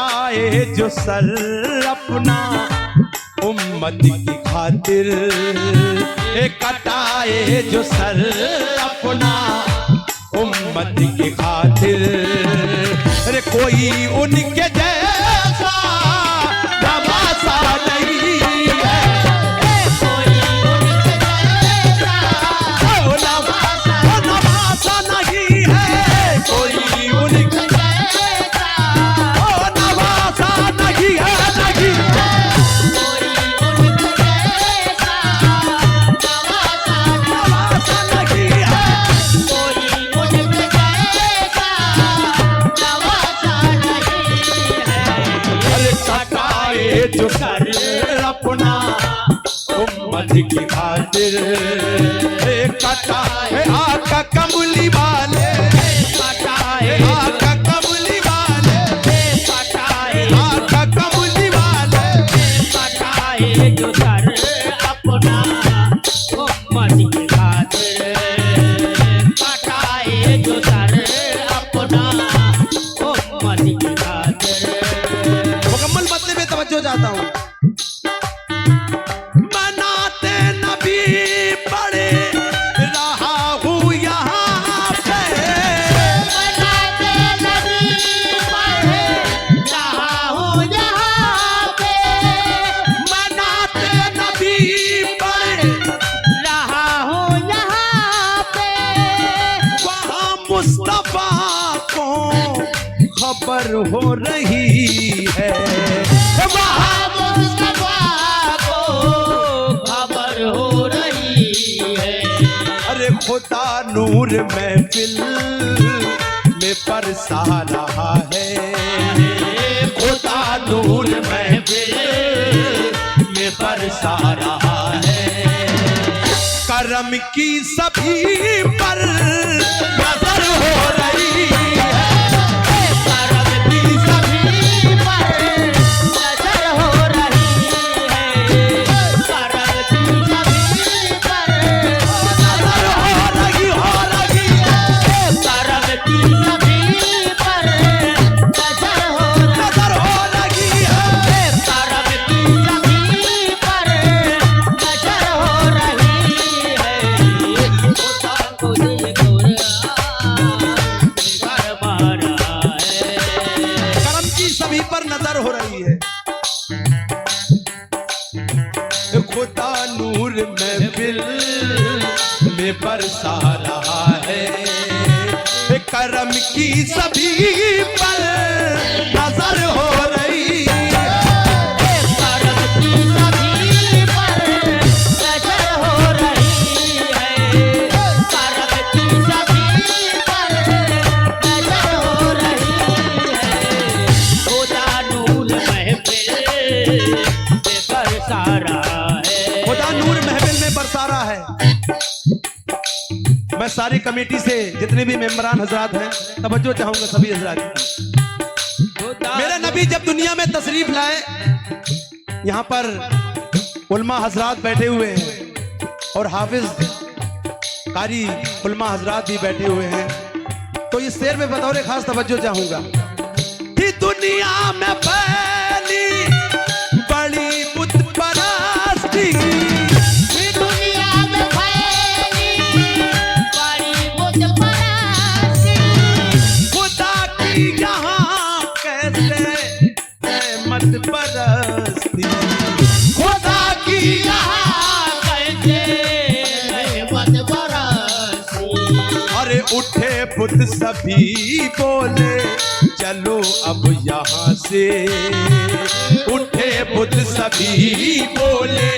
कटाए जो सर अपना उम्मत की खातिर, कटाए जो सर अपना उम्मत की खातिर। अरे कोई उनके जैसा नवासा नहीं है, कोई उनके जैसा नवासा नहीं है, कोई उनके जैसा नवासा नहीं है, नहीं कोई उनके जैसा नवासा नहीं है। कोई उनके जैसा नवासा नहीं है। अरे कटाए जो सर अपना उम्मत की खातिर, कटाए आका कमली वाले, कटाए आका कमली वाले, कटाए आका कमली वाले। कटाए जो सर अपना उम्मत की खातिर, कटाए जो सर अपना उम्मत की खातिर। मुकम्मल मतलब में तवज्जो चाहता हूँ। बनाते नबी बड़े रहा हूँ यहाँ पे, बनाते नबी पढ़े रहा हूँ यहाँ पे, बनाते नबी बड़े रहा हूँ यहाँ पे। वहाँ मुस्तफा को खबर हो रही है, वहाँ मुस्तफा को खबर हो रही है। अरे खुदा नूर महफिल में बरसा रहा है, खुदा नूर महफिल में बरसा रहा है। करम की सभी पर नजर हो रही है, करम की सभी पर नजर हो रही है। करम की सभी पर नजर हो रही है, करम की सभी पर नजर हो रही है। नजर हो रही है। करम की सभी पर नजर हो रही है। खुदा खुद कुरान फरमा रहा है। करम की सभी पर नजर हो रही है, खुदा नूर महफिल में बरसा रहा है। करम की सभी पर नजर हो रही है, करम की सभी पर नजर हो रही है। करम की सभी पर नजर हो रही है। खुदा नूर महफिल में बरसा रहा है। खुदा नूर महफिल में बरसा रहा है। मैं सारी कमेटी से जितने भी मेंबरान हजरात हैं तवज्जो चाहूंगा सभी हजरात की। खुदा मेरे नबी जब दुनिया में तशरीफ लाए, यहाँ पर उलमा हजरात बैठे हुए हैं और हाफिज कारी उलमा हजरात भी बैठे हुए हैं, तो इस शेर में बतौर खास तवज्जो चाहूंगा कि दुनिया में फैली बड़ी बुत परस्ती, दुनिया में फैली बड़ी बुत परस्ती। खुदा की यहाँ कैसे रहमत बरसती, खुदा की यहाँ कैसे रहमत बरसी। अरे उठे बुत सभी बोले चलो अब यहाँ से, उठे बुत सभी बोले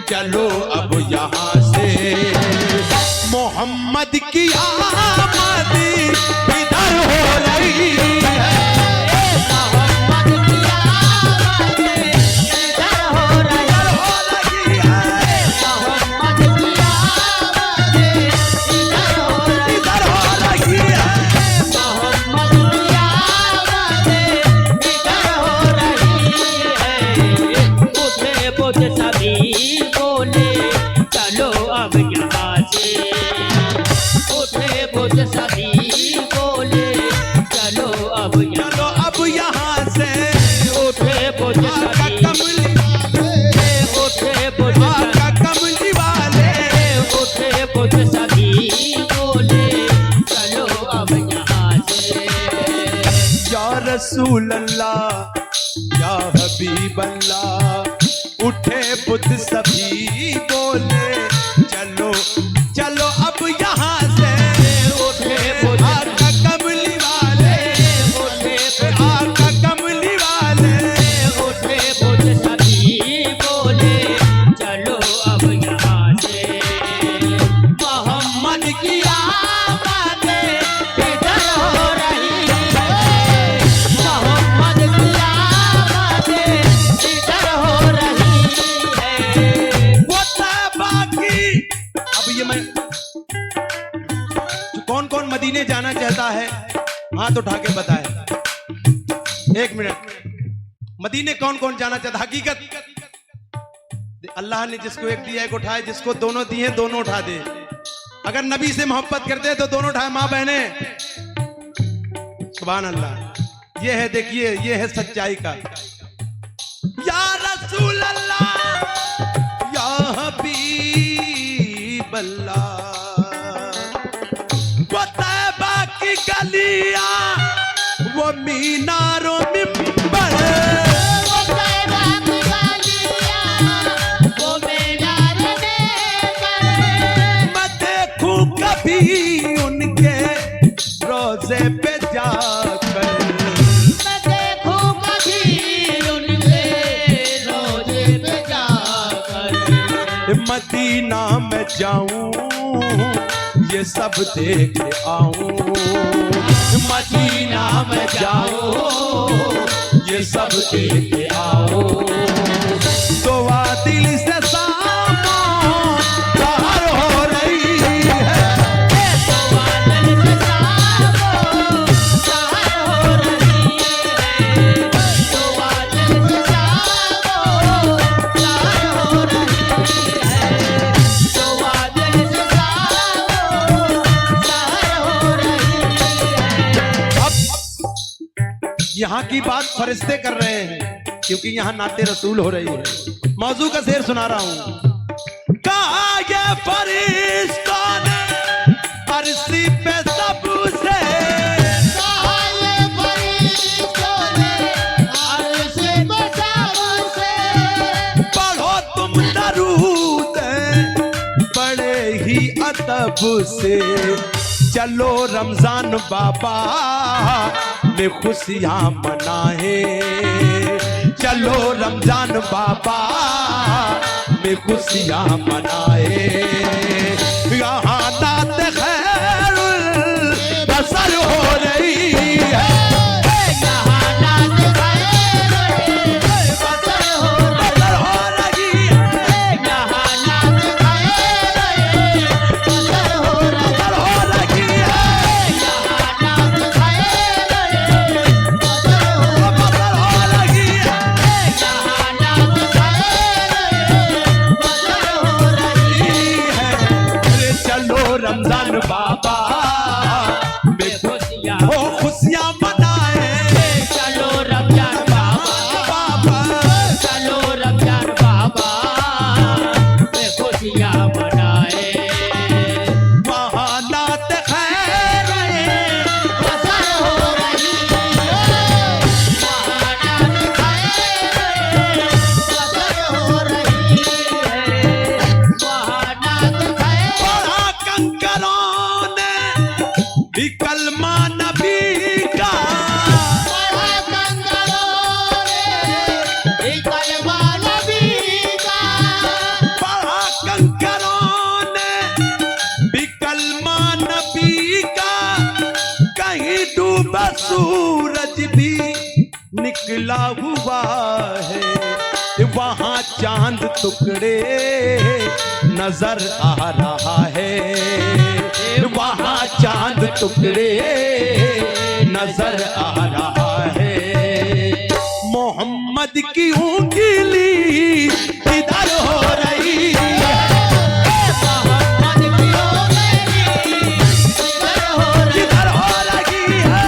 चलो अब यहाँ से। मोहम्मद की आमद इधर हो रही है, मोहम्मद की आमद इधर हो रही है। मोहम्मद की आमद इधर हो रही है। इधर हो रही है। मोहम्मद की आमद इधर हो रही है। उठे बुत सभी बोले चलो अब यहाँ से, उठे बुत सभी बोले रसूल अल्लाह या हबीब अल्लाह। उठे बुद्ध सभी बोले चलो चलो अब यहाँ से। उठे बुद्ध आका कमली वाले, आका कमली वाले। उठे बुद्ध सभी बोले चलो अब यहाँ से। मोहम्मद की आवाज़ें इधर हो रही है, मोहम्मद की आवाज़ें इधर हो रही है। वो तैबा की। अब ये मैं कौन कौन मदीने जाना चाहता है हाथ उठा के बताए। एक मिनट, मदीने कौन कौन जाना चाहता? हकीकत अल्लाह ने जिसको एक दिया एक उठाए, जिसको दोनों दिए दोनों उठा दे। अगर नबी से मोहब्बत करते तो दोनों उठाए, माँ बहने। सुभान अल्लाह। ये है, देखिए ये है सच्चाई का। या रसूल अल्लाह या हबीब अल्लाह। वो तैबा की गलियां, वो मीनारों मिंबर, वो तैबा की गलियां, वो मीनार मिंबर। मैं देखूं कभी उनके रोजे पे जाकर। मैं देखूं कभी उनके रोजे पे जाकर। मदीना में जाऊं ये सब देख आऊं। मदीना में जाऊं ये सब देख आऊं। दुआ दिल से सामों बाहर हो रही है। दुआ दिल से सामों बाहर हो रही है। दुआ दिल से सामों बाहर हो रही है। दुआ दिल से सामों बाहर हो रही है। अब यहाँ की बात फरिश्ते कर रहे हैं, क्योंकि यहाँ नाते रसूल हो रही है। मौजू का शेर सुना रहा हूँ। कहा ये फरिश्तों ने अर्शी पे सबसे, सहाय फरिश्तों ने अर्श पे सबसे। पढ़ो तुम दरूद बड़े ही अदब से। चलो रमजान बाबा में खुशियां मनाए। चलो रमजान बाबा में खुशियां मनाए। यहाँ नात खैरुल बसर हो रही है। यहाँ नात खैरुल बसर हो रही है। यहाँ नात खैरुल बसर हो रही है। यहाँ नात खैरुल बसर हो रही है। यहाँ नात खैरुल बसर हो रही है। अरे चलो रमजान बाबा में खुशियाँ हो खुशियां मनाए। चलो रमजान बाबा, बाबा चलो रमजान बाबा में खुशियाँ मनाए। वहाँ नात खैर बसर हो रही है। वहाँ नात खैर बसर हो रही है। वहाँ नात खैर बड़ा कंकरों ने भी कलमा नबी का। बड़ा कंकरों ने कलमा नबी का। बड़ा कंकरों ने भी कलमा नबी का। कहीं डूबा सूरज भी निकला हुआ है। वहाँ चांद टुकड़े नजर आ रहा है। वहाँ चांद टुकड़े नजर आ रहा है। मोहम्मद की उंगली इधर हो रही है। मोहम्मद की उंगली इधर हो रही इधर हो रही है।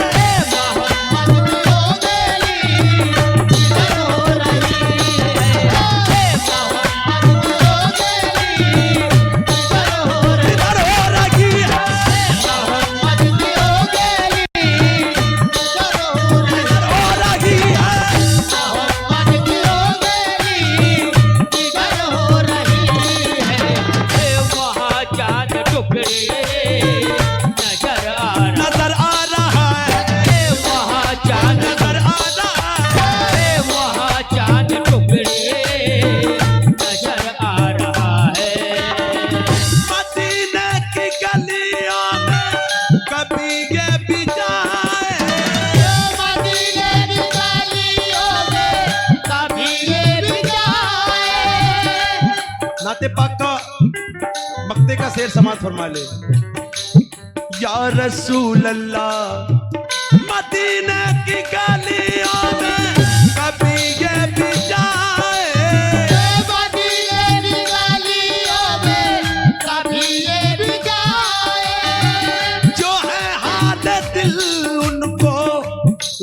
मोहम्मद की उंगली इधर हो रही है। मोहम्मद की उंगली इधर हो रही इधर हो रही है। मोहम्मद की उंगली इधर हो रही इधर हो नाते पाक का मक्ते का शेर समाज फरमा ले। या रसूल अल्लाह मदीने की गलियों में कभी ये भी जाए, मदीने की गलियों में कभी ये भी जाए, जो है हाल दिल उनको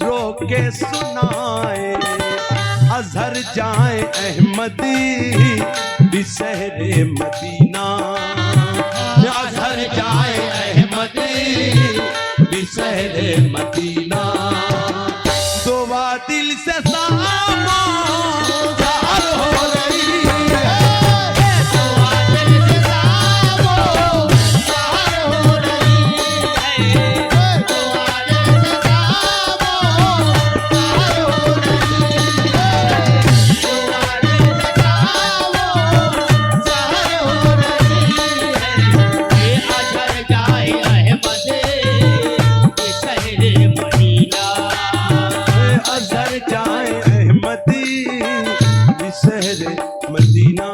रोके सुनाए। अजहर जाए अहमदी भी शहरे मदीना, अजहर जाए अहमदी भी शहरे मदीना। दुआ दिल से सामो ज़ाहर हो रही है, दुआ दिल से सामो ज़ाहर हो रही है, दुआ दिल से सामो ज़ाहर हो रही है, दुआ दिल से सामो ज़ाहर हो रही है। ये अजहर जाए अहमद ये शहरे मदीना, अजहर जाए अहमदी भी शहरे मदीना।